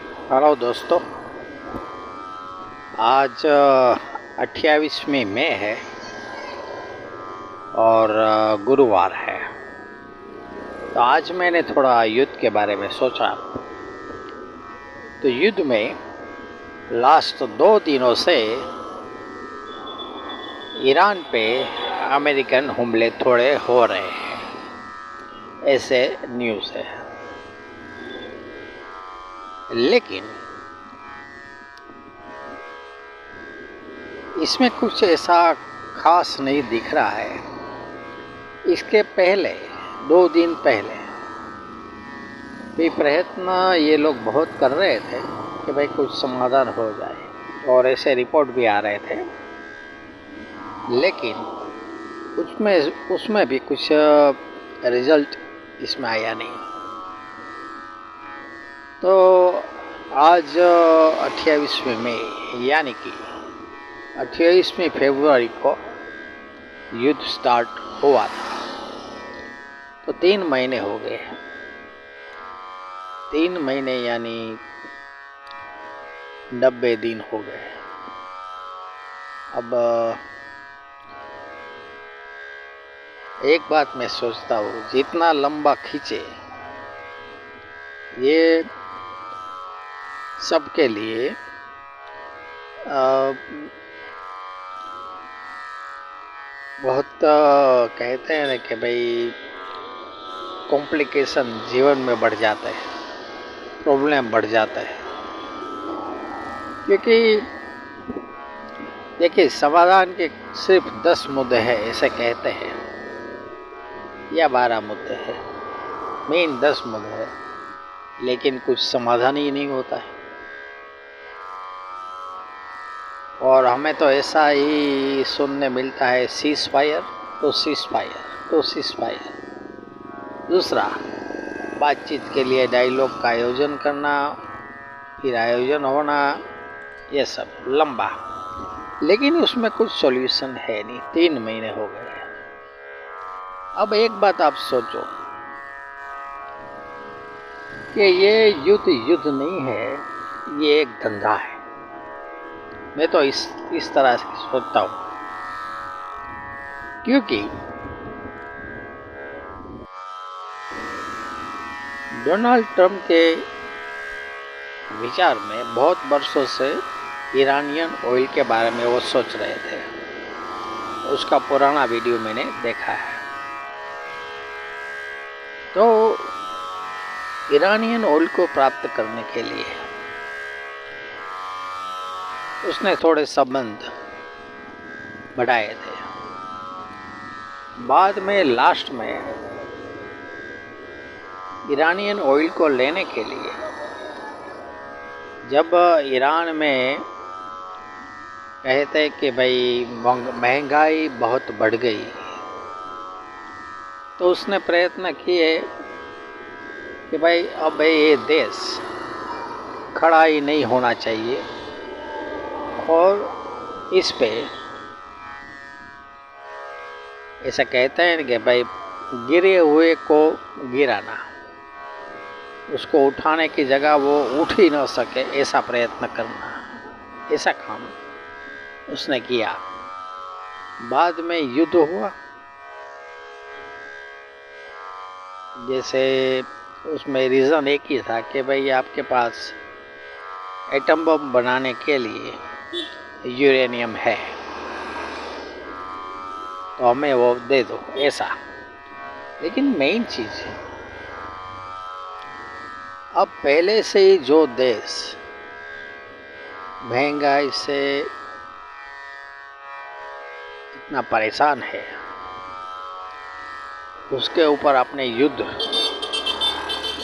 Hello दोस्तों। आज 28वीं मई है और गुरुवार है। तो आज मैंने थोड़ा युद्ध के बारे में सोचा। तो युद्ध में लास्ट 2 दिनों से ईरान पे अमेरिकन हमले थोड़े हो रहे हैं, ऐसे न्यूज़ है। लेकिन इसमें कुछ ऐसा खास नहीं दिख रहा है। इसके पहले 2 दिन पहले भी प्रयत्न ये लोग बहुत कर रहे थे कि भाई कुछ समाधान हो जाए, और ऐसे रिपोर्ट भी आ रहे थे। लेकिन उसमें भी कुछ रिजल्ट इसमें आया नहीं। तो आज 28वीं मई यानी कि 28वीं फरवरी को युद्ध स्टार्ट हुआ था। तो 3 महीने हो गए। 3 महीने यानी 90 दिन हो गए। अब एक बात मैं सोचता हूँ, जितना लंबा खींचे ये सबके लिए बहुत कहते हैं ना कि भाई कॉम्प्लिकेशन जीवन में बढ़ जाता है, प्रॉब्लम बढ़ जाता है। क्योंकि देखिए, समाधान के सिर्फ 10 मुद्दे हैं ऐसे कहते हैं, या 12 मुद्दे हैं, मेन 10 मुद्दे हैं, लेकिन कुछ समाधान ही नहीं होता है। और हमें तो ऐसा ही सुनने मिलता है, सीज फायर तो सीज फायर तो सीज फायर। दूसरा, बातचीत के लिए डायलॉग का आयोजन करना, फिर आयोजन होना, ये सब लंबा, लेकिन उसमें कुछ सॉल्यूशन है नहीं। 3 महीने हो गए। अब एक बात आप सोचो कि ये युद्ध नहीं है, ये एक धंधा है। मैं तो इस तरह से सोचता हूँ, क्योंकि डोनाल्ड ट्रंप के विचार में बहुत वर्षों से ईरानियन ऑयल के बारे में वो सोच रहे थे। उसका पुराना वीडियो मैंने देखा है। तो ईरानियन ऑयल को प्राप्त करने के लिए उसने थोड़े संबंध बढ़ाए थे। बाद में लास्ट में ईरानियन ऑयल को लेने के लिए जब ईरान में कहते कि भाई महंगाई बहुत बढ़ गई, तो उसने प्रयत्न किए कि भाई अब ये देश खड़ा ही नहीं होना चाहिए, और इस पे ऐसा कहते हैं कि भाई गिरे हुए को गिराना, उसको उठाने की जगह वो उठ ही ना सके, ऐसा प्रयत्न करना, ऐसा काम उसने किया। बाद में युद्ध हुआ। जैसे उसमें रीज़न एक ही था कि भाई आपके पास एटम बम बनाने के लिए यूरेनियम है, तो हमें वो दे दो, ऐसा। लेकिन मेन चीज़, अब पहले से ही जो देश महंगाई से इतना परेशान है, उसके ऊपर आपने युद्ध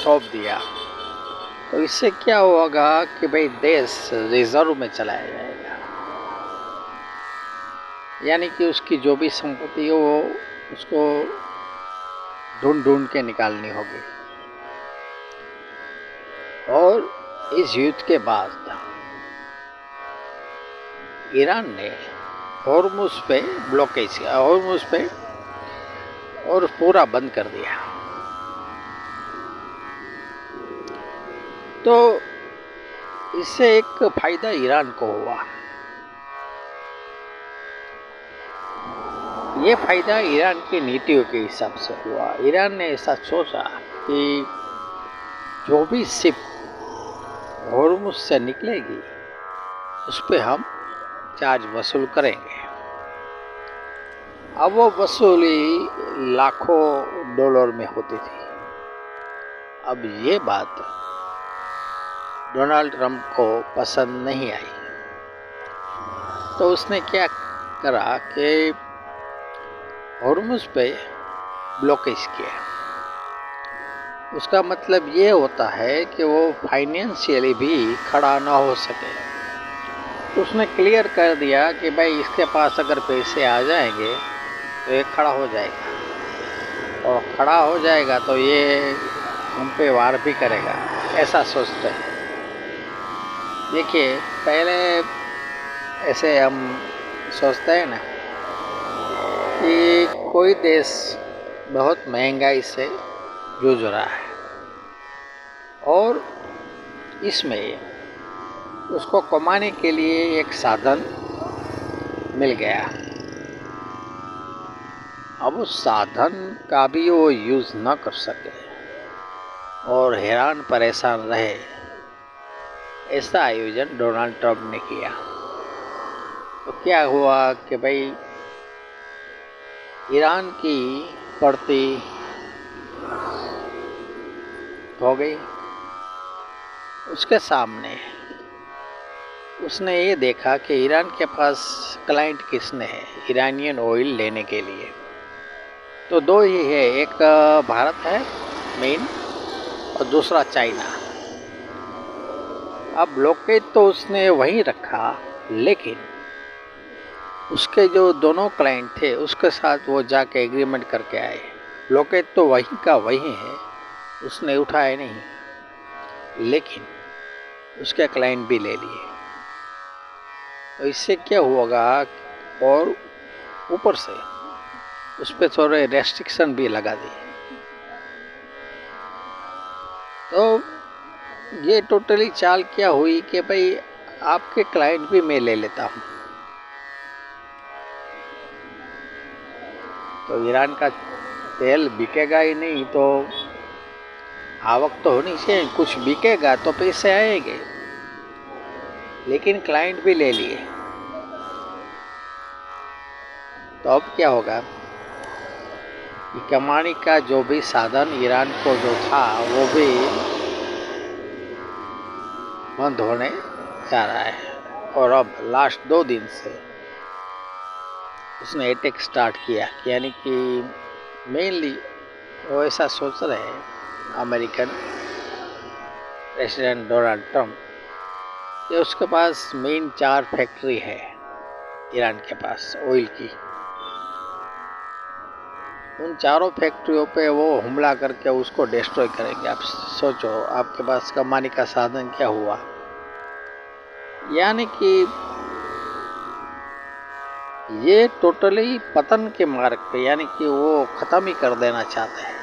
थोप दिया, तो इससे क्या होगा कि भाई देश रिजर्व में चलाया जाएगा। यानी कि उसकी जो भी संपत्ति हो वो उसको ढूंढ के निकालनी होगी। और इस युद्ध के बाद ईरान ने हॉर्मुज पे ब्लॉकेज किया, हॉर्मुज पे, और पूरा बंद कर दिया। तो इससे एक फायदा ईरान को हुआ। ये फायदा ईरान की नीतियों के हिसाब से हुआ। ईरान ने ऐसा सोचा कि जो भी शिप हॉर्मुज़ से निकलेगी उस पर हम चार्ज वसूल करेंगे। अब वो वसूली लाखों डॉलर में होती थी। अब ये बात डोनाल्ड ट्रंप को पसंद नहीं आई, तो उसने क्या करा कि हॉर्मुज़ पे ब्लॉकेज किया। उसका मतलब ये होता है कि वो फाइनेंशियली भी खड़ा ना हो सके। तो उसने क्लियर कर दिया कि भाई इसके पास अगर पैसे आ जाएंगे तो ये खड़ा हो जाएगा, और खड़ा हो जाएगा तो ये हम पे वार भी करेगा, ऐसा सोचते हैं। देखिए, पहले ऐसे हम सोचते हैं ना कि कोई देश बहुत महंगाई से जूझ रहा है और इसमें उसको कमाने के लिए एक साधन मिल गया। अब उस साधन का भी वो यूज़ न कर सके और हैरान परेशान रहे, ऐसा आयोजन डोनाल्ड ट्रंप ने किया। तो क्या हुआ कि भाई ईरान की पड़ती हो गई। उसके सामने उसने ये देखा कि ईरान के पास क्लाइंट किसने है ईरानियन ऑयल लेने के लिए। तो दो ही है, एक भारत है मेन और दूसरा चाइना। अब ब्लॉकेज तो उसने वहीं रखा, लेकिन उसके जो दोनों क्लाइंट थे उसके साथ वो जाके एग्रीमेंट करके आए। ब्लॉकेज तो वहीं का वहीं है, उसने उठाया नहीं, लेकिन उसके क्लाइंट भी ले लिए। तो इससे क्या होगा, और ऊपर से उस पर थोड़े रेस्ट्रिक्शन भी लगा दिए। तो ये टोटली चाल क्या हुई कि भाई आपके क्लाइंट भी मैं ले लेता हूँ। तो ईरान का तेल बिकेगा ही नहीं, तो आवक तो होनी चाहिए, कुछ बिकेगा तो पैसे आएंगे, लेकिन क्लाइंट भी ले लिए। तो अब क्या होगा कि कमाने का जो भी साधन ईरान को जो था वो भी बंद होने जा रहा है। और अब लास्ट 2 दिन से उसने अटैक स्टार्ट किया, यानी कि मेनली वो ऐसा सोच रहे हैं अमेरिकन प्रेसिडेंट डोनाल्ड ट्रंप कि उसके पास मेन 4 फैक्ट्री है ईरान के पास ऑयल की। उन चारों फैक्ट्रियों पे वो हमला करके उसको डिस्ट्रॉय करेंगे। आप सोचो, आपके पास कमाने का साधन क्या हुआ। यानी कि ये टोटली पतन के मार्ग पे, यानी कि वो ख़त्म ही कर देना चाहते हैं।